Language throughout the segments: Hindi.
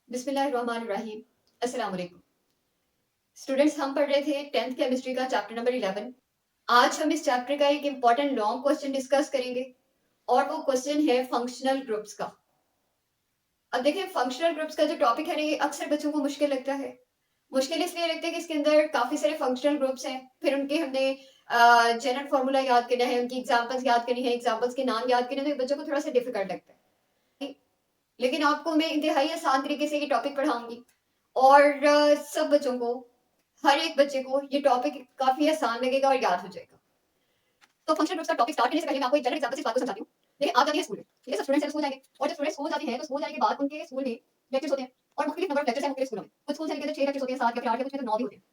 बिस्मिल्लाहिर्रहमानिर्रहीम। अस्सलाम वालेकुम। स्टूडेंट्स, हम पढ़ रहे थे 10th केमिस्ट्री का चैप्टर नंबर 11। आज हम इस चैप्टर का एक इम्पॉर्टेंट लॉन्ग क्वेश्चन डिस्कस करेंगे और वो क्वेश्चन है फंक्शनल ग्रुप्स का। अब देखिए, फंक्शनल ग्रुप्स का जो टॉपिक है ना, ये अक्सर बच्चों को मुश्किल लगता है। मुश्किल इसलिए लगता है कि इसके अंदर काफ़ी सारे फंक्शनल ग्रुप्स हैं, फिर उनके हमने जनरल फार्मूला याद करना है, उनकी एग्जांपल्स याद करनी है, एग्जांपल्स के नाम याद करने हैं, तो ये बच्चों को थोड़ा सा डिफिकल्ट लगता है। लेकिन आपको मैं इंतहाई आसान तरीके से ये टॉपिक पढ़ाऊंगी और सब बच्चों को, हर एक बच्चे को ये टॉपिक काफी आसान लगेगा और याद हो जाएगा। तो फंक्शन ग्रुप्स का टॉपिक स्टार्ट करने से पहले मैं आपको एक जनरल एग्जांपल से इस बात को समझाती हूँ। देखिए, आप जाते हैं स्कूल में, ठीक है, सब स्टूडेंट्स स्कूल जाएंगे और जब स्टूडेंट स्कूल जाते हैं तो स्कूल जाने के बाद उनके स्कूल में लेक्चर्स होते हैं और मुख्तलिफ नंबर ऑफ लेक्चर्स हैं मुख्तलिफ स्कूलों में। कुछ स्कूल के अंदर 6 लेक्चर्स होते हैं, 7 या फिर 8 या कुछ में तो 9 भी होते हैं।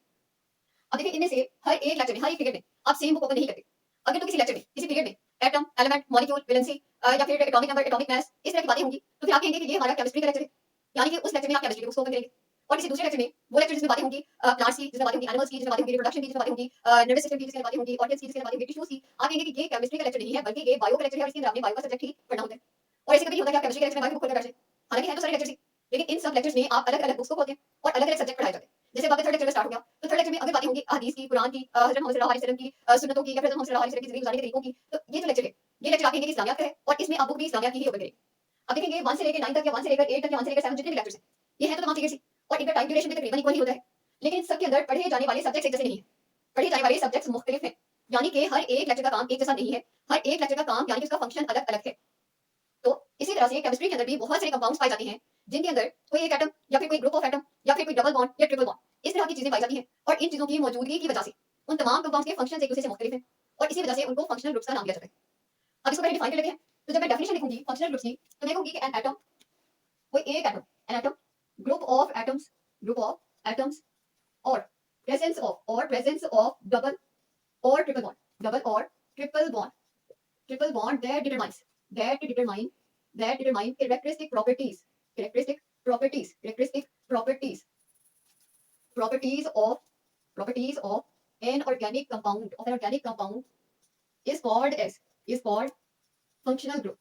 अब देखिए, इनमें से हर एक लेक्चर में, हर एक पीरियड में आप सेम बुक ओपन नहीं करते। अगर तो किसी लेक्चर में, किसी पीरियड में एटम, एलिमेंट, मॉलिक्यूल, वैलेंसी या फिर एटॉमिक नंबर, एटॉमिक मास, इस तरह की बातें होंगी, तो फिर आप कहेंगे कि ये हमारा केमिस्ट्री का लेक्चर है। यानी कि उस लेक्चर में आप केमिस्ट्री की बुक्स ओपन करेंगे। और किसी दूसरे लेक्चर में, वो लेक्चर जिसमें बातें होंगी प्लांट्स की, जिसमें बातें होंगी एनिमल्स की, जिसमें बातें होंगी रिप्रोडक्शन की, जिसमें बातें होंगी नर्वस सिस्टम की, जिसमें बातें होंगी ऑर्गन्स की, जिसमें बातें होंगी टिश्यूज की, आप कहेंगे कि ये केमिस्ट्री का लेक्चर नहीं है, बल्कि ये बायो का लेक्चर है और इसके अंदर आपने बायो का सब्जेक्ट ही पढ़ना होता है। और ऐसे कभी नहीं होता कि आप केमिस्ट्री के लेक्चर में बायो बुक खोलकर बैठ जाएं। हालांकि है तो सारे लेक्चर्स ही, लेकिन इन सब लेक्चर्स में आप अलग अलग बुक्स को खोलते हैं और अलग अलग सब्जेक्ट पढ़ाए जाते हैं। जैसे आपका थर्ड लेक्चर स्टार्ट हो गया, तो थर्ड लेक्चर में अगर बातें होंगी हदीस की, कुरान की, हजरत मोहम्मद सल्लल्लाहु अलैहि वसल्लम की सुन्नतों की, या फिर हजरत मोहम्मद सल्लल्लाहु अलैहि वसल्लम की जिंदगी गुजारने के तरीकों की, तो ये जो लेक्चर है, ये लेक्चर आप कहेंगे कि इस्लामियात का है और इसमें आप बुक भी इस्लामियात की ही ओपन करेंगे। अब देखेंगे 1 से लेकर 9 तक या 1 से लेकर 8 तक या 1 से लेकर 7 जितने भी लेक्चर्स हैं, ये है तो तमाम फिगर्स ही, और इनका टाइम ड्यूरेशन भी तकरीबन इक्वल ही होता है। लेकिन इन सब के अंदर पढ़े जाने वाले सब्जेक्ट्स एक जैसे नहीं है। पढ़े जाने वाले सब्जेक्ट्स मुख्तलिफ हैं। यानी कि हर एक लेक्चर का काम एक जैसा नहीं है। हर एक लेक्चर का काम यानी कि उसका फंक्शन अलग-अलग है। तो इसी तरह से केमिस्ट्री के अंदर भी बहुत सारे कंपाउंड्स पाए जाते हैं, जिनके अंदर कोई एक एटम या फिर कोई ग्रुप ऑफ एटम या फिर कोई डबल बॉन्ड या ट्रिपल बॉन्ड, इस तरह की चीजें पाई जाती हैं। और इन चीजों की मौजूदगी की वजह से उन तमाम कंपाउंड्स के फंक्शंस एक दूसरे से मुख्तलिफ हैं और इसी वजह से उनको फंक्शनल ग्रुप्स का नाम दिया जाता है। अब इसको पहले डिफाइन कर लेते हैं। तो जब मैं डेफिनेशन लिखूंगी फंक्शनल ग्रुप्स की, तो मैं कहूंगी कि एन एटम, कोई एक atom, an atom, group of atoms और प्रेजेंस ऑफ डबल और triple bond, that determine characteristic properties of an organic compound is called functional group.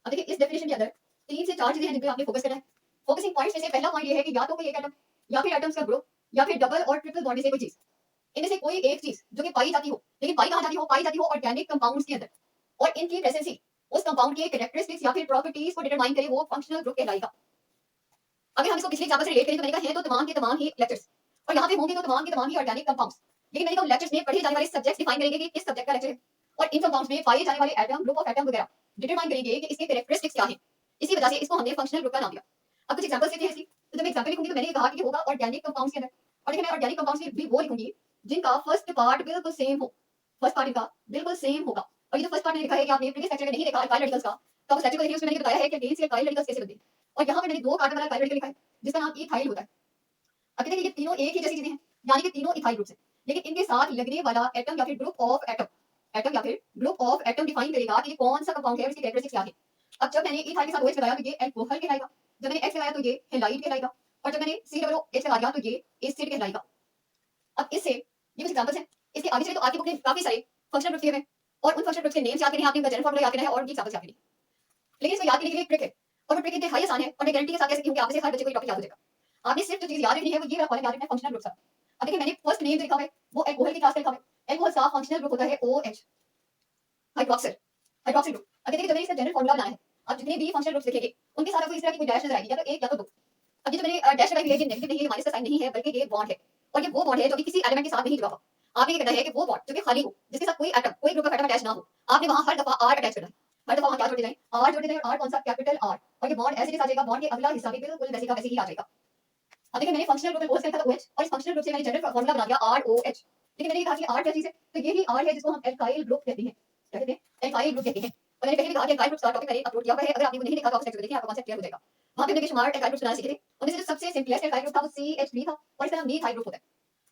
अब देखिए, इस डेफिनेशन के अंदर 3 से 4 चीजें हैं जिन पे आपने फोकस करना है। फोकसिंग पॉइंट्स में से पहला पॉइंट ये है कि या तो कोई एक एटम या फिर एटम्स का ग्रुप या फिर डबल और ट्रिपल बॉन्ड में से कोई चीज, इनमें से कोई एक चीज जो कि पाई जाती हो, लेकिन पाई जाती हो ऑर्गेनिक कंपाउंड्स के अंदर, और इनकी प्रेजेंस ही उस कंपाउंड के कैरेक्टरिस्टिक्स या फिर प्रॉपर्टीज को डिटरमाइन करे, वो फंक्शनल ग्रुप कहलाएगा। अगर हम इसको पिछले एग्जांपल से रिलेट करें तो मैंने कहा है तो तमाम के तमाम ही लेक्चर्स, और यहाँ पे होंगे तो तमाम के तमाम ही ऑर्गेनिक कंपाउंड्स। लेकिन मैंने कहा लेक्चर्स में पढ़े जाने वाले सब्जेक्ट्स डिफाइन करेंगे कि किस सब्जेक्ट का लेक्चर है, और इन कंपाउंड्स में पाए जाने वाले एटम, ग्रुप ऑफ एटम वगैरह डिटरमाइन करेंगे कि इसके कैरेक्टरिस्टिक्स क्या हैं। इसी वजह से इसको हमने फंक्शनल ग्रुप का नाम दिया। अब कुछ एग्जांपल्स लेते हैं इसकी। तो जब मैं एग्जांपल लिखूंगी तो मैंने कहा कि ये होगा ऑर्गेनिक कंपाउंड्स के अंदर, और देखिए मैं ऑर्गेनिक कंपाउंड्स में भी वो लिखूंगी जिनका फर्स्ट पार्ट बिल्कुल सेम हो। फर्स्ट पार्ट इनका बिल्कुल सेम होगा। और ये जो फर्स्ट पार्ट मैंने लिखा है कि आपने प्रीवियस लेक्चर में नहीं देखा अल्काइल रेडिकल्स का, तो आप उस लेक्चर को देखिए, उसमें मैंने बताया है कि अगेन से अल्काइल रेडिकल्स कैसे बनते हैं। और यहाँ पे मैंने 2 कार्बन वाला अल्काइल रेडिकल लिखा है जिसका नाम इथाइल होता है। अब देखिए, ये तीनों एक ही जैसी चीजें हैं, यानी कि तीनों इथाइल ग्रुप्स हैं, लेकिन इनके साथ लगने वाला एटम या फिर ग्रुप ऑफ एटम या फिर ग्रुप ऑफ एटम डिफाइन करेगा कि ये कौन सा कंपाउंड है और इसकी कैरेक्टरिस्टिक्स क्या है। अब जब मैंने इथाइल के साथ OH लगाया तो ये अल्कोहल कहलाएगा, जब मैंने X लगाया तो ये हैलाइड कहलाएगा, और जब मैंने COOH लगा दिया तो ये एसिड कहलाएगा। अब इससे ये कुछ एग्जांपल्स हैं। इसके आगे चले तो आपकी बुक में काफी सारे फंक्शनल ग्रुप्स दिए हुए हैं, और उन फंक्शनल ग्रुप्स के नेम्स याद करने हैं, आपने उनका जनरल फार्मूला याद करना है और उनकी एग्जांपल्स याद करनी है। लेकिन इसको याद करने के लिए एक ट्रिक है, और वो ट्रिक इंतहाई आसान है, और मैं गारंटी के साथ कह सकती हूँ कि आप में से हर बच्चे को ये टॉपिक याद हो जाएगा। आपने सिर्फ जो चीज याद रखनी है वो ये वाला कॉलम याद रखना है, फंक्शनल ग्रुप्स का। अब देखिए, मैंने फर्स्ट नेम जो लिखा हुआ है वो अल्कोहल की क्लास का लिखा हुआ है। अल्कोहल का फंक्शनल ग्रुप होता है OH, हाइड्रोक्सिल, हाइड्रोक्सिल ग्रुप। अब देखिए, जब मैंने इसका जनरल फार्मूला बनाया है, आप जितने भी फंक्शनल ग्रुप्स लिखेंगे उनके साथ आपको इस तरह की कोई डैश नजर आएगी, या तो एक या तो दो। अब ये जो मैंने डैश लगाई हुई है, ये नेगेटिव नहीं है, माइनस का साइन नहीं है, बल्कि ये बॉन्ड है, और ये वो बॉन्ड है जो कि किसी एलिमेंट के साथ नहीं जुड़ा हुआ। आपने ये करना है कि वो बॉन्ड जो कि खाली हो, जिसके साथ कोई एटम, कोई ग्रुप ऑफ एटम अटैच ना हो, आपने वहां हर दफा R अटैच करना है। हर दफा वहां क्या जोड़ते जाएं, R जोड़ते जाएं, और R कौन सा, कैपिटल R, और ये बॉन्ड ऐसे के साथ जाएगा, बॉन्ड के अगला हिस्सा भी बिल्कुल वैसे का वैसे ही आ जाएगा। अब देखिए, मैंने फंक्शनल ग्रुप में OH लिखा था OH, और इस फंक्शनल ग्रुप से मैंने जनरल फार्मूला बना दिया ROH। लेकिन मैंने ये कहा कि R क्या चीज है, तो ये ही R है जिसको हम एल्काइल ग्रुप कहते हैं। क्या कहते हैं? एल्काइल ग्रुप कहते हैं। और मैंने पहले भी कहा कि एल्काइल ग्रुप्स का टॉपिक मैंने अपलोड किया हुआ है, अगर आपने वो नहीं देखा तो आप उस लेक्चर को देखिए, आपका कांसेप्ट क्लियर हो जाएगा। वहां पे हमने बेशुमार एल्काइल ग्रुप्स बनाना सीखे थे, और इसमें जो सबसे सिंपलेस्ट एल्काइल ग्रुप था वो CH3 था, और इसका नाम मीथाइल ग्रुप होता है।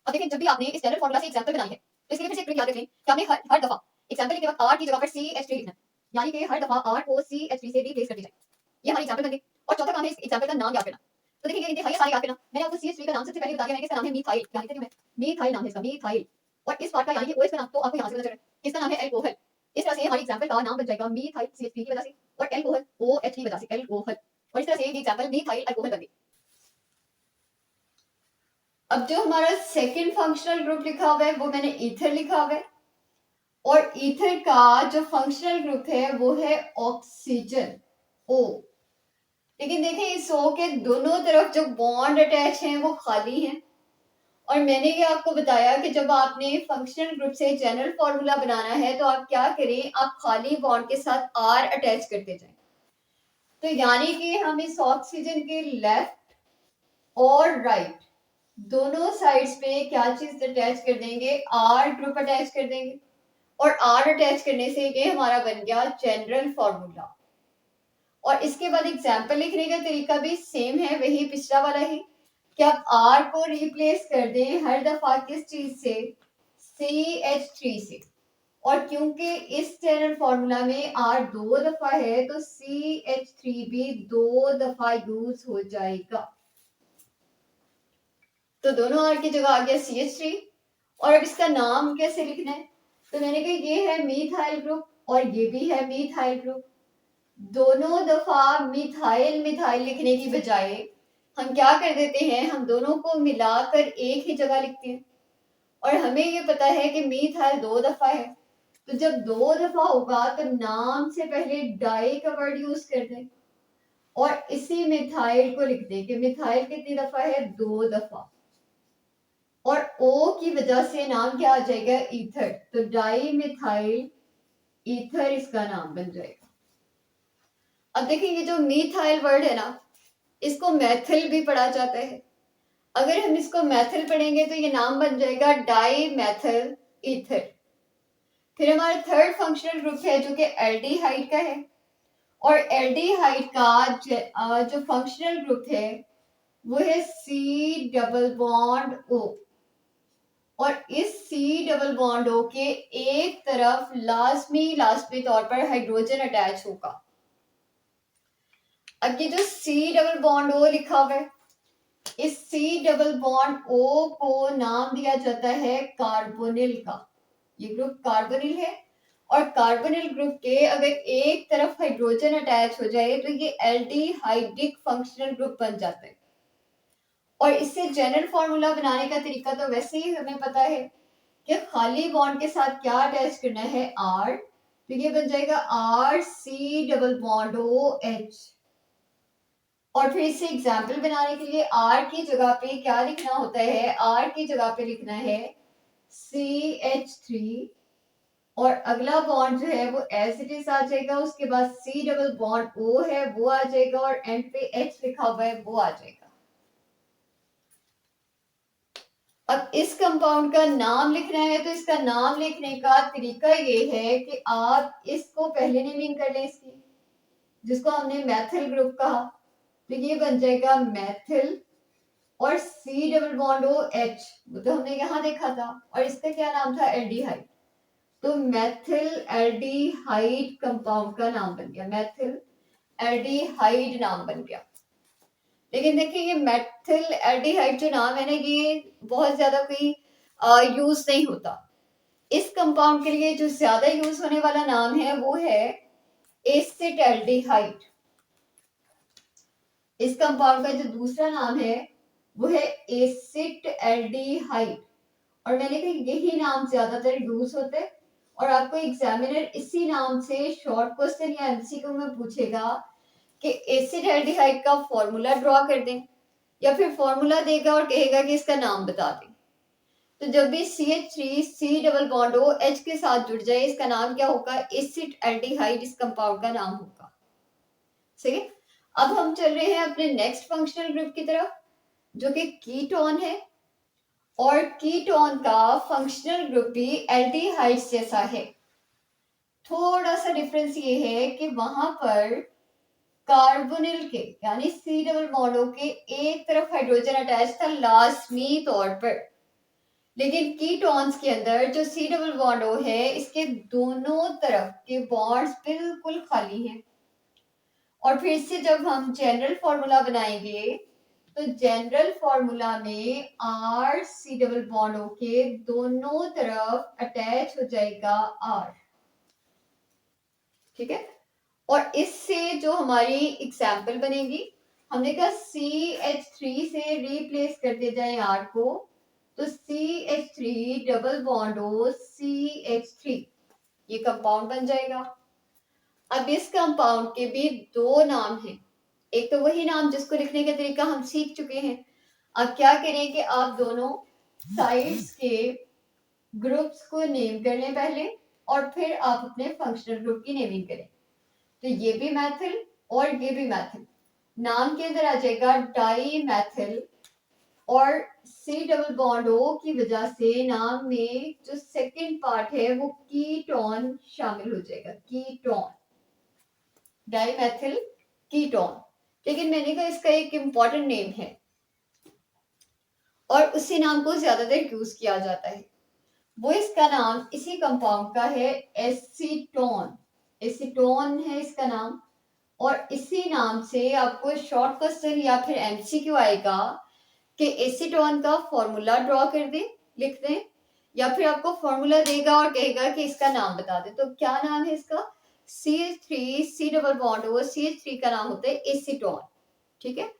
अब देखिए, जब भी आपने इस जनरल फार्मूला से एग्जांपल बनाई है, तो इसके लिए फिर से एक ट्रिक याद रखें कि आपने हर दफा एग्जांपल लिखते वक्त R की जगह पर CH3 लिखना है, यानी कि हर दफा R को CH3 से रिप्लेस कर दी जाए। ये हमारी एग्जांपल बन गई। और चौथा काम है इस एग्जांपल का नाम याद करना। तो देखिए, ये इंतहाई आसान याद करना। मैंने आपको CH3 का नाम सबसे पहले बता दिया है कि इसका नाम है मीथाइल, क्या लिखा है, मीथाइल नाम है इसका, मीथाइल। और इस पार्ट का यानी कि OH का नाम तो आपको यहां से पता चल रहा है, इसका नाम है अल्कोहल। इस तरह से हमारी एग्जांपल का नाम बन जाएगा मीथाइल CH3 की वजह से, और अल्कोहल OH की वजह से, अल्कोहल। और इस तरह से ये एग्जांपल मीथाइल अल्कोहल बन गई। अब जो हमारा सेकंड फंक्शनल ग्रुप लिखा हुआ है वो मैंने ईथर लिखा हुआ है, और ईथर का जो फंक्शनल ग्रुप है वो है ऑक्सीजन ओ। लेकिन देखें इस ओ के दोनों तरफ जो बॉन्ड अटैच हैं वो खाली हैं, और मैंने ये आपको बताया कि जब आपने फंक्शनल ग्रुप से जनरल फॉर्मूला बनाना है तो आप क्या करें, आप खाली बॉन्ड के साथ आर अटैच करते जाएं। तो यानी कि हम इस ऑक्सीजन के लेफ्ट और राइट दोनों साइड्स पे क्या चीज अटैच कर देंगे, आर ग्रुप अटैच कर देंगे, और आर अटैच करने से ये हमारा बन गया जनरल फॉर्मूला। और इसके बाद एग्जाम्पल लिखने का तरीका भी सेम है, वही पिछला वाला ही, कि आप आर को रिप्लेस कर दें हर दफा किस चीज से, CH3 से। और क्योंकि इस जनरल फॉर्मूला में आर दो दफा है तो CH3 भी दो दफा यूज हो जाएगा। तो दोनों आर की जगह आ गया CH3। और अब इसका नाम कैसे लिखना है, तो मैंने कहा ये है मीथाइल ग्रुप और ये भी है मीथाइल ग्रुप। दोनों दफा मिथाइल मिथाइल लिखने की बजाय हम क्या कर देते हैं, हम दोनों को मिलाकर एक ही जगह लिखते हैं। और हमें ये पता है कि मीथाइल दो दफा है, तो जब दो दफा होगा तो नाम से पहले डाई का वर्ड यूज कर दें और इसी मिथाइल को लिख दें कि मिथाइल कितनी दफा है, दो दफा। और ओ की वजह से नाम क्या आ जाएगा, ईथर, तो डाई मिथाइल ईथर इसका नाम बन जाएगा। अब देखिए ये जो मीथाइल वर्ड है ना, इसको मैथिल भी पढ़ा जाता है। अगर हम इसको मैथिल पढ़ेंगे तो ये नाम बन जाएगा डाई मैथिल ईथर। फिर हमारा थर्ड फंक्शनल ग्रुप है जो कि एल्डिहाइड का है, और एल्डिहाइड का जो फंक्शनल ग्रुप है वो है C डबल बॉन्ड O। और इस C डबल बॉन्ड O के एक तरफ लाजमी तौर पर हाइड्रोजन अटैच होगा। अब ये जो C डबल बॉन्ड O लिखा हुआ है, इस C डबल बॉन्ड O को नाम दिया जाता है कार्बोनिल का। ये ग्रुप कार्बोनिल है, और कार्बोनिल ग्रुप के अगर एक तरफ हाइड्रोजन अटैच हो जाए तो ये एल्डिहाइडिक फंक्शनल ग्रुप बन जाता है। और इससे जनरल फॉर्मूला बनाने का तरीका तो वैसे ही हमें पता है कि खाली बॉन्ड के साथ क्या अटैच करना है, आर। तो ये बन जाएगा R C double bond O H. और फिर इससे एग्जाम्पल बनाने के लिए आर की जगह पे क्या लिखना होता है, आर की जगह पे लिखना है CH3, और अगला बॉन्ड जो है वो एज इट इज आ जाएगा, उसके बाद C डबल बॉन्ड O है वो आ जाएगा, और एंड पे H लिखा हुआ है वो आ जाएगा। अब इस कंपाउंड का नाम लिखना है तो इसका नाम लिखने का तरीका ये है कि आप इसको पहले नेमिंग कर लें इसकी, जिसको हमने मैथिल ग्रुप कहा, तो ये बन जाएगा मैथिल, और C double bond O H वो तो हमने यहाँ देखा था, और इसका क्या नाम था, एल्डिहाइड। तो मैथिल एल्डिहाइड कंपाउंड का नाम बन गया, मैथिल एल्डिहाइड नाम बन गया। लेकिन देखिए ये मैथिल एल्डिहाइड जो नाम है ना, ये बहुत ज्यादा कोई यूज नहीं होता। इस कंपाउंड के लिए जो ज्यादा यूज होने वाला नाम है वो है एसिड एल्डिहाइड। इस कंपाउंड का जो दूसरा नाम है वो है एसिड एल्डिहाइड, और मैंने कहा यही नाम ज्यादातर यूज होते हैं। और आपको एग्जामिनर इसी नाम से शॉर्ट क्वेश्चन या एमसीक्यू में पूछेगा कि एसिड एल्डिहाइड का फॉर्मूला ड्रॉ कर दें, या फिर फॉर्मूला देगा और कहेगा कि इसका नाम बता दें। तो जब भी CH3 C double bond O H के साथ जुड़ जाए इसका नाम क्या होगा, एसिड एल्डिहाइड इस कंपाउंड का नाम होगा। सही है। अब हम चल रहे हैं अपने नेक्स्ट फंक्शनल ग्रुप की तरफ जो कि कीटोन है, और कीटोन का फंक्शनल ग्रुप भी एल्डिहाइड जैसा है। थोड़ा सा डिफरेंस ये है कि वहां पर कार्बोनिल के यानी C डबल बॉन्ड O के एक तरफ हाइड्रोजन अटैच था लाजमी तौर पर, लेकिन कीटोन्स के अंदर जो C डबल बॉन्ड O है इसके दोनों तरफ के बॉन्ड्स बिल्कुल खाली हैं। और फिर से जब हम जनरल फॉर्मूला बनाएंगे तो जनरल फॉर्मूला में R C double bond O के दोनों तरफ अटैच हो जाएगा आर। ठीक है। और इससे जो हमारी एग्जाम्पल बनेगी हमने कहा CH3 से रिप्लेस करते जाए R को, तो CH3 डबल बॉन्ड हो CH3, ये कंपाउंड बन जाएगा। अब इस कंपाउंड के भी दो नाम हैं, एक तो वही नाम जिसको लिखने का तरीका हम सीख चुके हैं। अब क्या करें कि आप दोनों साइड्स के ग्रुप्स को नेम कर लें पहले, और फिर आप अपने फंक्शनल ग्रुप की नेमिंग करें। तो ये भी मैथिल और ये भी मैथिल, नाम के अंदर आ जाएगा डाई मैथिल, और सी डबल बॉन्ड ओ की वजह से नाम में जो सेकंड पार्ट है वो कीटोन शामिल हो जाएगा, कीटोन, डाईमेथिल कीटोन। लेकिन मैंने कहा इसका एक इंपॉर्टेंट नेम है और उसी नाम को ज्यादातर यूज किया जाता है, वो इसका नाम इसी कंपाउंड का है एसीटोन, एसीटोन है इसका नाम। और इसी नाम से आपको शॉर्ट क्वेश्चन या फिर एमसीक्यू आएगा कि एसीटोन का फॉर्मूला ड्रॉ कर दे, लिख दें, या फिर आपको फॉर्मूला देगा और कहेगा कि इसका नाम बता दे। तो क्या नाम है इसका? CH3 C double bond over CH3 का नाम होता है एसीटोन। ठीक है,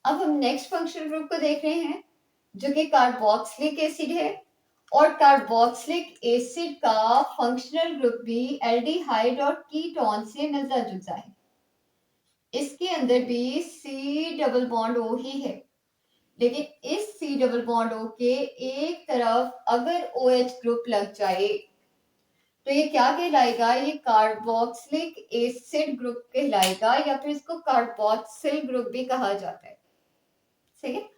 अब हम नेक्स्ट फंक्शनल ग्रुप को देख रहे हैं जो कि कार्बोक्सिलिक एसिड है, और कार्बोक्सिलिक एसिड का फंक्शनल ग्रुप भी एल्डिहाइड और कीटोन से मिलता जुलता है। इसके अंदर भी C डबल बॉन्ड O ही है, लेकिन इस C डबल बॉन्ड O के एक तरफ अगर OH ग्रुप लग जाए तो ये क्या कहलाएगा? ये कार्बोक्सिलिक एसिड ग्रुप कहलाएगा, या फिर इसको कार्बोक्सिल ग्रुप भी कहा जाता है। सही है।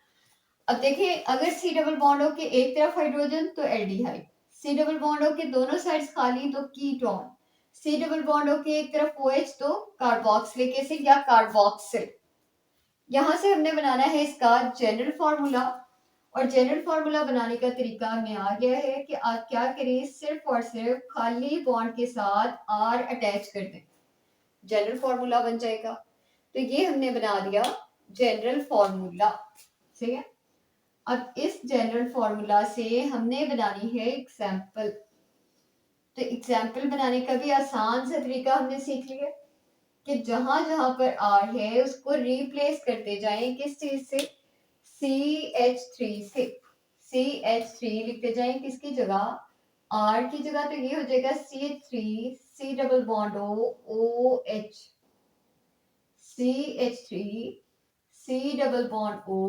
अब देखिए, अगर C डबल बॉन्ड O के एक तरफ हाइड्रोजन तो aldehyde, C double bond O के दोनों साइड्स खाली तो ketone, C double bond O के एक तरफ OH तो कार्बोक्सिलिक एसिड या कार्बोक्सिल। यहां से हमने बनाना है इसका जनरल फॉर्मूला, और जनरल फॉर्मूला बनाने का तरीका हमें आ गया है कि आप क्या करें, सिर्फ और सिर्फ खाली बॉन्ड के साथ R अटैच कर दें, जनरल फॉर्मूला बन जाएगा। तो ये हमने बना दिया जनरल फॉर्मूला। ठीक है, अब इस जनरल फॉर्मूला से हमने बनानी है एग्जाम्पल। तो एग्जाम्पल बनाने का भी आसान सा तरीका हमने सीख लिया कि जहां जहां पर R है उसको रिप्लेस करते जाएं, किस चीज से? CH3 से। CH3 लिखते जाएं किसकी जगह? R की जगह। तो ये हो जाएगा CH3 C double bond O OH, CH3 C double bond O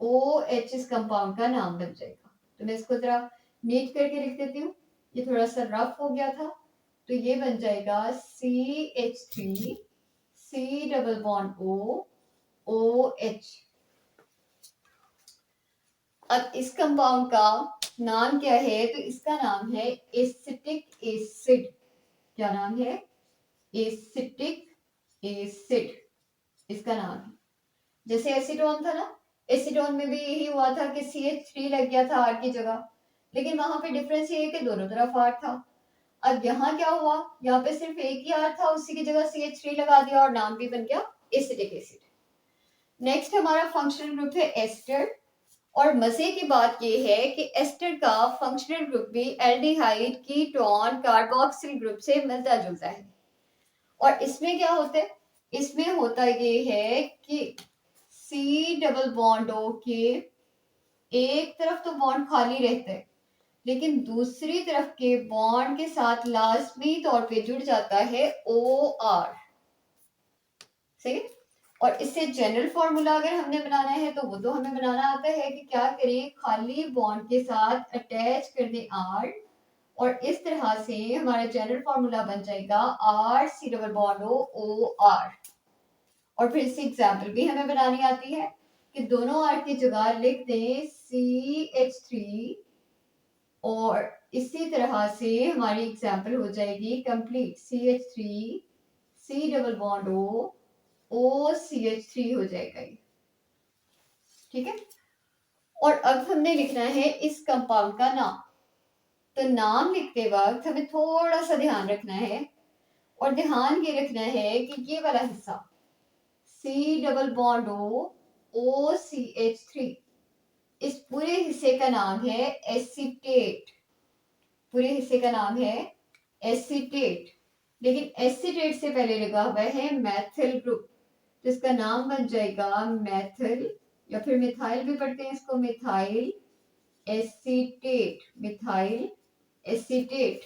OH इस कंपाउंड का नाम बन जाएगा। तो मैं इसको जरा नीट करके लिख देती हूँ, ये थोड़ा सा रफ हो गया था। तो ये बन जाएगा CH3 C double bond O OH। अब इस कंपाउंड का नाम क्या है? तो इसका नाम है एसिटिक एसिड। क्या नाम है? एसिटिक एसिड इसका नाम है। जैसे एसीटोन था ना, एसीटोन में भी यही हुआ था कि CH3 लग गया था R की जगह, लेकिन वहां पे डिफरेंस ये है कि दोनों तरफ R था। अब यहाँ क्या हुआ? यहाँ पे सिर्फ एक ही R था, उसी की जगह CH3 लगा दिया और नाम भी बन गया एसिटिक एसिड। नेक्स्ट हमारा फंक्शनल ग्रुप है एस्टर, और मजे की बात यह है कि एस्टर का फंक्शनल ग्रुप भी एल्डिहाइड कीटोन कार्बोक्सिल ग्रुप से मिलता जुलता है। और इसमें क्या होता है? इसमें होता ये है कि C डबल बॉन्ड O के एक तरफ तो बॉन्ड खाली रहता है, लेकिन दूसरी तरफ के बॉन्ड के साथ लाजमी तौर पे जुड़ जाता है OR। सही। और इससे जनरल फॉर्मूला अगर हमने बनाना है तो वो तो हमें बनाना आता है कि क्या करें, खाली बॉन्ड के साथ अटैच कर दें R, और इस तरह से हमारा जनरल फॉर्मूला बन जाएगा R C double bond O OR। और फिर इससे एग्जाम्पल भी हमें बनानी आती है कि दोनों R की जगह लिख दें CH3, और इसी तरह से हमारी एग्जाम्पल हो जाएगी complete, CH3 C double bond O OCH3 हो जाएगा ये। ठीक है, और अब हमने लिखना है इस कंपाउंड का नाम। तो नाम लिखते वक्त हमें थोड़ा सा ध्यान रखना है, और ध्यान ये रखना है कि ये वाला हिस्सा C double bond O OCH3, इस पूरे हिस्से का नाम है एसीटेट। पूरे हिस्से का नाम है एसीटेट, लेकिन एसीटेट से पहले लगा हुआ है मैथिल ग्रुप। तो इसका नाम बन जाएगा मेथिल, या फिर मिथाइल भी पढ़ते हैं इसको, मिथाइल एसीटेट, मिथाइल एसीटेट।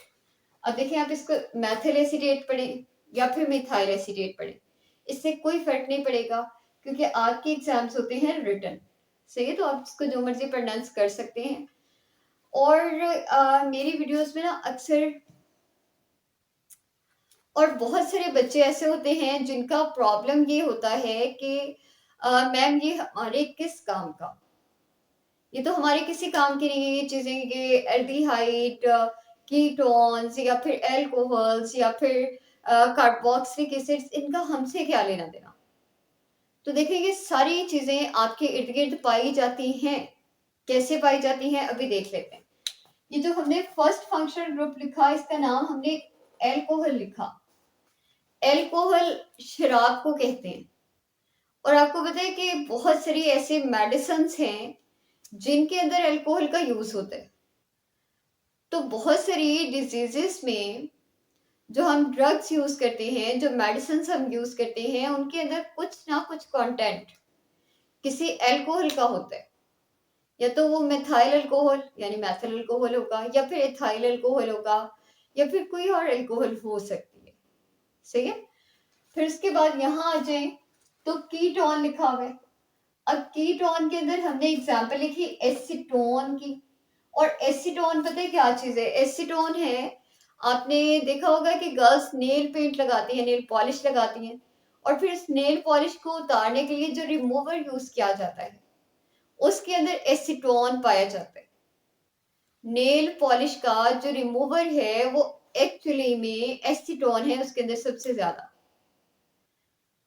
अब देखिए आप इसको मैथिल एसीटेट पढ़े या फिर मिथाइल एसीटेट पढ़े, इससे कोई फर्क नहीं पड़ेगा, क्योंकि आपके एग्जाम्स होते हैं रिटन। सही है, तो आप इसको जो मर्जी प्रोनाउंस कर सकते हैं। और मेरी वीडियोस में ना अक्सर और बहुत सारे बच्चे ऐसे होते हैं जिनका प्रॉब्लम ये होता है कि मैम ये हमारे किस काम का, ये तो हमारे किसी काम की नहीं है ये चीजें, ये एल्डिहाइड, कीटोन्स या फिर एल्कोहल्स या फिर कार्बोक्सिलिक एसिड्स, इनका हमसे क्या लेना देना। तो देखिए ये सारी चीजें आपके इर्द गिर्द पाई जाती हैं। कैसे पाई जाती हैं अभी देख लेते हैं। ये जो हमने फर्स्ट फंक्शनल ग्रुप लिखा, इसका नाम हमने एल्कोहल लिखा। एल्कोहल शराब को कहते हैं। और आपको पता है कि बहुत सारी ऐसे मेडिसिन हैं जिनके अंदर अल्कोहल का यूज होता है। तो बहुत सारी डिजीजेस में जो हम ड्रग्स यूज करते हैं, जो मेडिसिन हम यूज करते हैं, उनके अंदर कुछ ना कुछ कंटेंट किसी अल्कोहल का होता है। या तो वो मिथाइल अल्कोहल यानी मैथिल अल्कोहल होगा, या फिर एथाइल अल्कोहल होगा, या फिर कोई और अल्कोहल हो सकती है। सही है, फिर उसके बाद यहाँ आ जाए तो कीटोन लिखा हुआ है। अब कीटोन के अंदर हमने एग्जांपल लिखी एसीटोन की। और एसीटोन पता है क्या चीज है? एसीटोन है, आपने देखा होगा कि गर्ल्स नेल पेंट लगाती हैं, नेल पॉलिश लगाती हैं, और फिर इस नेल पॉलिश को उतारने के लिए जो रिमूवर यूज किया जाता है उसके अंदर एसीटोन पाया जाता है। नेल पॉलिश का जो रिमूवर है वो एक्चुअली में एसीटोन है उसके अंदर सबसे ज्यादा।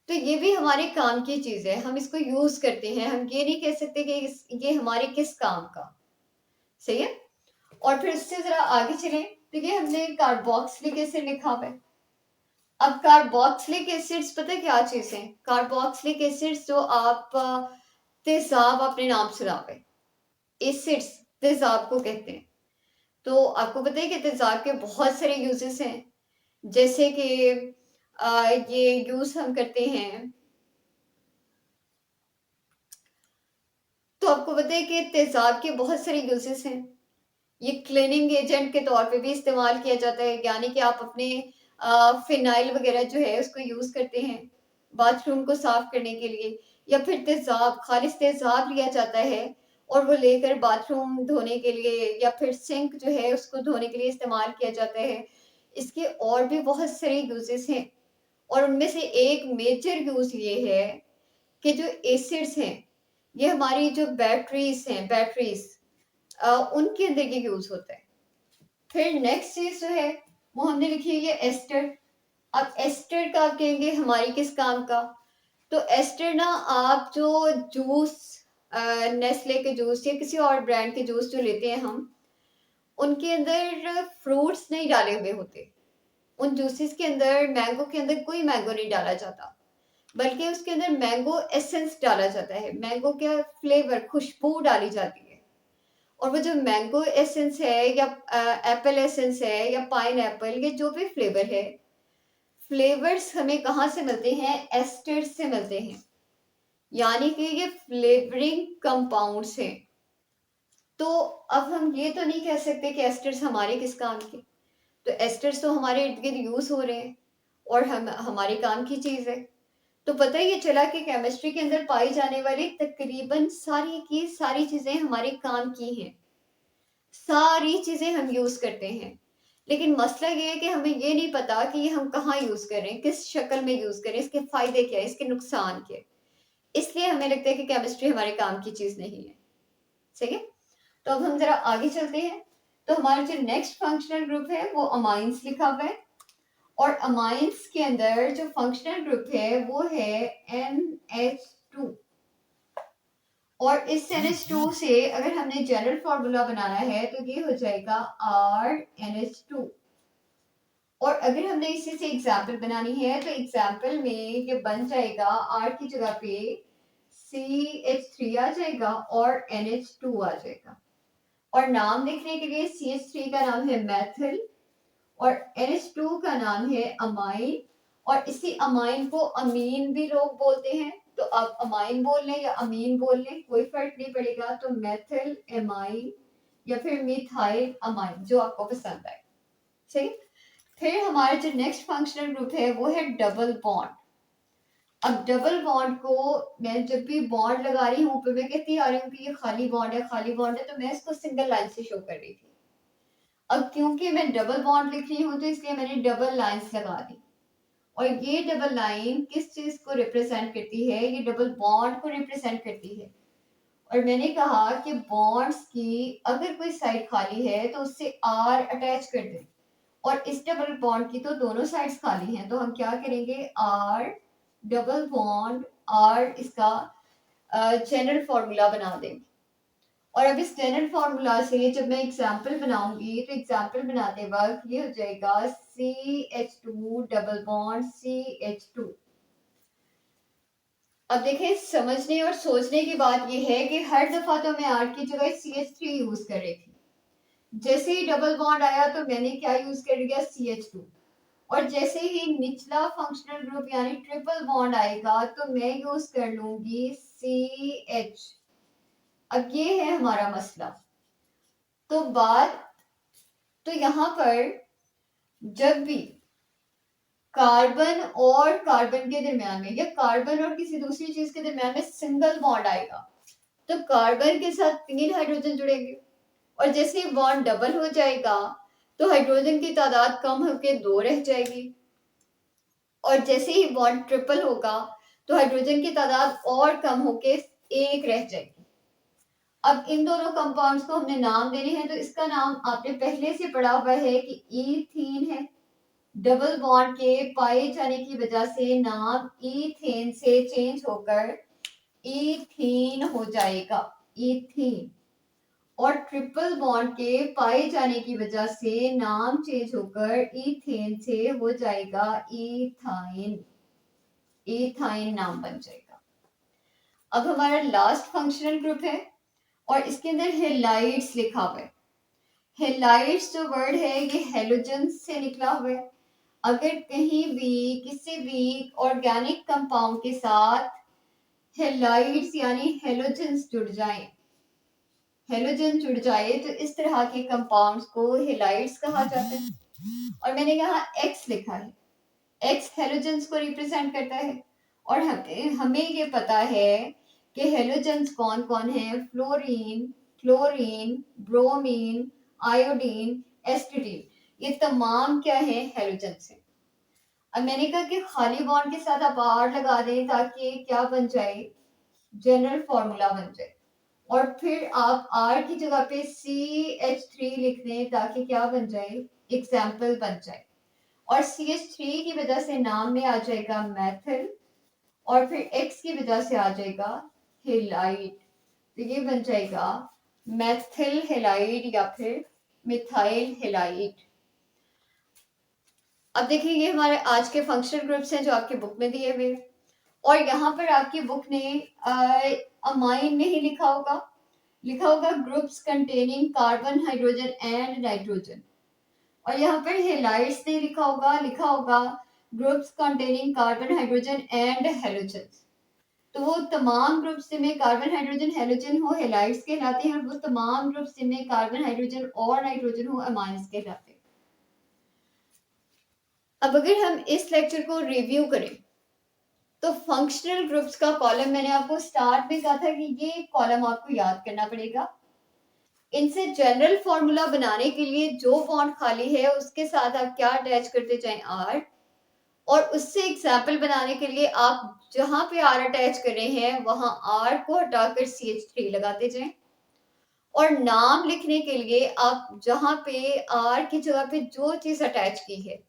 तो ये भी हमारे काम की चीज है, हम इसको यूज करते हैं, हम ये नहीं कह सकते कि ये हमारे किस काम का। सही है, और फिर उससे जरा आगे चलें तो ये हमने कार्बोक्सिलिक एसिड लिखा हुआ है। अब कार्बोक्सिलिक एसिड्स पता है क्या चीज है? कार्बोक्सिलिक एसिड्स जो आप तेजाब अपने नाम सुना पे, एसिड्स तेजाब को कहते हैं। तो आपको पता है कि तेजाब के बहुत सारे यूजेस हैं, जैसे कि ये यूज हम करते हैं। तो आपको पता है कि तेजाब के बहुत सारे यूजेस हैं। ये क्लीनिंग एजेंट के तौर पे भी इस्तेमाल किया जाता है, यानी कि आप अपने फिनाइल वगैरह जो है उसको यूज करते हैं बाथरूम को साफ करने के लिए, या फिर तेजाब, खालिस तेजाब लिया जाता है और वो लेकर बाथरूम धोने के लिए या फिर सिंक जो है उसको धोने के लिए इस्तेमाल किया जाता है। इसके और भी बहुत सारे यूजेस हैं, और उनमें से एक मेजर यूज ये है कि जो एसिड्स हैं ये हमारी जो बैटरीज हैं, बैटरीज उनके अंदर ये यूज होता है। फिर नेक्स्ट चीज जो है वो हमने लिखी है एस्टर। अब एस्टर का आप कहेंगे हमारी किस काम का? तो एस्टर ना, आप जो जूस, नेस्ले के जूस या किसी और ब्रांड के जूस जो लेते हैं हम, उनके अंदर फ्रूट्स नहीं डाले हुए होते। उन जूसेस के अंदर, मैंगो के अंदर कोई मैंगो नहीं डाला जाता, बल्कि उसके अंदर मैंगो एसेंस डाला जाता है, मैंगो का फ्लेवर, खुशबू डाली जाती है। और वो जो मैंगो एसेंस है या एप्पल एसेंस है या पाइन एप्पल, ये जो भी फ्लेवर है, फ्लेवर्स हमें कहाँ से मिलते हैं? एस्टर्स से मिलते हैं, यानी कि ये फ्लेवरिंग कंपाउंड्स हैं। तो अब हम ये तो नहीं कह सकते कि एस्टर्स हमारे किस काम के। तो एस्टर्स तो हमारे इर्द गिर्द यूज हो रहे हैं और हम हमारे काम की चीज है। तो पता ही ये चला कि केमिस्ट्री के अंदर पाई जाने वाली तकरीबन सारी की सारी चीजें हमारे काम की हैं, सारी चीजें हम यूज करते हैं। लेकिन मसला ये है कि हमें ये नहीं पता कि ये हम कहाँ यूज कर रहे हैं, किस शक्ल में यूज करें, इसके फायदे क्या है, इसके नुकसान क्या है। इसलिए हमें लगता है कि केमिस्ट्री हमारे काम की चीज नहीं है। ठीक है, तो अब हम जरा आगे चलते हैं। तो हमारा जो नेक्स्ट फंक्शनल ग्रुप है वो अमाइंस लिखा हुआ है, और अमाइंस के अंदर जो फंक्शनल ग्रुप है वो है NH2। और इस NH2 से अगर हमने जनरल फॉर्मूला बनाना है तो ये हो जाएगा RNH2। और अगर हमने इसी से एग्जाम्पल बनानी है तो एग्जाम्पल में ये बन जाएगा, R की जगह पे CH3 आ जाएगा और NH2 आ जाएगा। और नाम लिखने के लिए CH3 का नाम है मैथिल और NH2 का नाम है अमाइन, और इसी अमाइन को अमीन भी लोग बोलते हैं, तो आप अमाइन बोल लें या अमीन बोल लें, कोई फर्क नहीं पड़ेगा। तो मेथिल एमाइन या फिर मिथाइल अमाइन, जो आपको पसंद आए। सही। फिर हमारा जो नेक्स्ट फंक्शनल ग्रुप है वो है डबल बॉन्ड। अब डबल बॉन्ड को मैं जब भी बॉन्ड लगा रही हूँ, मैं कहती आ रही हूँ कि ये खाली बॉन्ड है, खाली बॉन्ड है, तो मैं इसको सिंगल लाइन से शो कर रही थी। अब क्योंकि मैं डबल बॉन्ड लिख रही हूँ तो इसलिए मैंने डबल लाइंस लगा दी। और ये डबल लाइन किस चीज को रिप्रेजेंट करती है? ये डबल बॉन्ड को रिप्रेजेंट करती है। और मैंने कहा कि बॉन्ड्स की अगर कोई साइड खाली है तो उससे आर अटैच कर दें, और इस डबल बॉन्ड की तो दोनों साइड्स खाली हैं, तो हम क्या करेंगे? आर डबल बॉन्ड आर, इसका जनरल फॉर्मूला बना देंगे। और अब इस जनरल फॉर्मूला से जब मैं एग्जाम्पल बनाऊंगी तो एग्जाम्पल बनाते वक्त ये हो जाएगा CH2 डबल बॉन्ड CH2। अब देखें, समझने और सोचने की बात यह है कि हर दफा तो मैं आर की जगह CH3 यूज कर रही थी। जैसे ही डबल बॉन्ड आया तो मैंने क्या यूज कर दिया? CH2। और जैसे ही निचला फंक्शनल ग्रुप यानी ट्रिपल बॉन्ड आएगा तो मैं यूज कर लूंगी CH। अब ये है हमारा मसला। तो बात तो यहां पर जब भी कार्बन और कार्बन के दरमियान में या कार्बन और किसी दूसरी चीज के दरमियान में सिंगल बॉन्ड आएगा तो कार्बन के साथ 3 हाइड्रोजन जुड़ेंगे, और जैसे ही बॉन्ड डबल हो जाएगा तो हाइड्रोजन की तादाद कम होकर 2 रह जाएगी, और जैसे ही बॉन्ड ट्रिपल होगा तो हाइड्रोजन की तादाद और कम होकर 1 रह जाएगी। अब इन दोनों कंपाउंड्स को हमने नाम देने हैं, तो इसका नाम आपने पहले से पढ़ा हुआ है कि ईथीन है। डबल बॉन्ड के पाए जाने की वजह से नाम ईथेन से चेंज होकर ईथीन हो जाएगा, ईथीन। और ट्रिपल बॉन्ड के पाए जाने की वजह से नाम चेंज होकर ईथेन से हो जाएगा ईथाइन, ईथाइन नाम बन जाएगा। अब हमारा लास्ट फंक्शनल ग्रुप है और इसके अंदर हेलाइड्स लिखा हुआ है। हेलाइड्स जो वर्ड है ये हेलोजन से निकला हुआ है। अगर कहीं भी किसी भी ऑर्गेनिक कंपाउंड के साथ हेलाइड्स यानी हेलोजन्स जुड़ जाएं, हेलोजन जुड़ जाए तो इस तरह के कंपाउंड्स को हेलाइड्स कहा जाता है। और मैंने यहाँ एक्स लिखा है, एक्स हेलोजन्स को रिप्रेजेंट करता है। और हमें ये पता है कि हेलोजन्स कौन कौन है? फ्लोरीन, क्लोरीन, ब्रोमीन, आयोडीन, एस्टिडीन, ये तमाम क्या है? हेलोजन्स है। अब मैंने कहा कि खाली बॉन्ड के साथ आप आर लगा दें ताकि क्या बन जाए? जनरल फॉर्मूला बन जाए। और फिर आप आर की जगह पे CH3 लिख दें ताकि क्या बन जाए? एग्जाम्पल बन जाए। और CH3 की वजह से नाम में आ जाएगा मेथिल, और फिर X की वजह से आ जाएगा हेलाइड, तो ये बन जाएगा मेथिल हेलाइड या फिर मिथाइल हेलाइड। अब देखिए, ये हमारे आज के फंक्शनल ग्रुप्स हैं जो आपकी बुक में दिए हुए हैं। और यहाँ पर आपकी बुक ने अमाइन नहीं लिखा होगा, लिखा होगा groups containing carbon, hydrogen and nitrogen. और यहाँ पर हेलाइड्स नहीं लिखा होगा, लिखा होगा groups containing carbon, hydrogen and halogen. तो वो तमाम ग्रुप्स जिनमें कार्बन, हाइड्रोजन, हेलोजन हो हेलाइड्स कहलाते हैं, और वो तमाम ग्रुप्स जिनमें कार्बन, हाइड्रोजन और नाइट्रोजन हो अमाइंस कहलाते हैं। अब अगर हम इस लेक्चर को रिव्यू करें तो फंक्शनल ग्रुप्स का कॉलम मैंने आपको स्टार्ट में कहा था कि ये कॉलम आपको याद करना पड़ेगा। इनसे जनरल फॉर्मूला बनाने के लिए जो बॉन्ड खाली है उसके साथ आप क्या अटैच करते जाएं? आर। और उससे एग्जाम्पल बनाने के लिए आप जहां पे आर अटैच कर रहे हैं वहां आर को हटाकर CH3 लगाते जाएं। और नाम लिखने के लिए आप जहां पे आर की जगह पे जो चीज अटैच की है,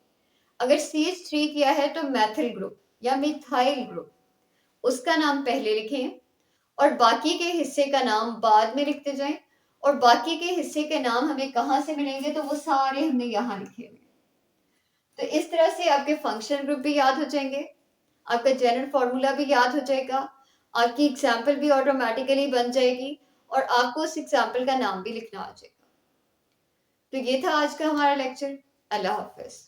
अगर CH3 किया है तो मैथिल ग्रुप या मिथाइल ग्रुप, उसका नाम पहले लिखें और बाकी के हिस्से का नाम बाद में लिखते जाएं। और बाकी के हिस्से के नाम हमें कहाँ से मिलेंगे? तो वो सारे हमने यहाँ लिखे हुए। तो इस तरह से आपके फंक्शनल ग्रुप भी याद हो जाएंगे, आपका जनरल फॉर्मूला भी याद हो जाएगा, आपकी एग्जाम्पल भी ऑटोमेटिकली बन जाएगी, और आपको उस एग्जाम्पल का नाम भी लिखना आ जाएगा। तो ये था आज का हमारा लेक्चर। अल्लाह हाफिज।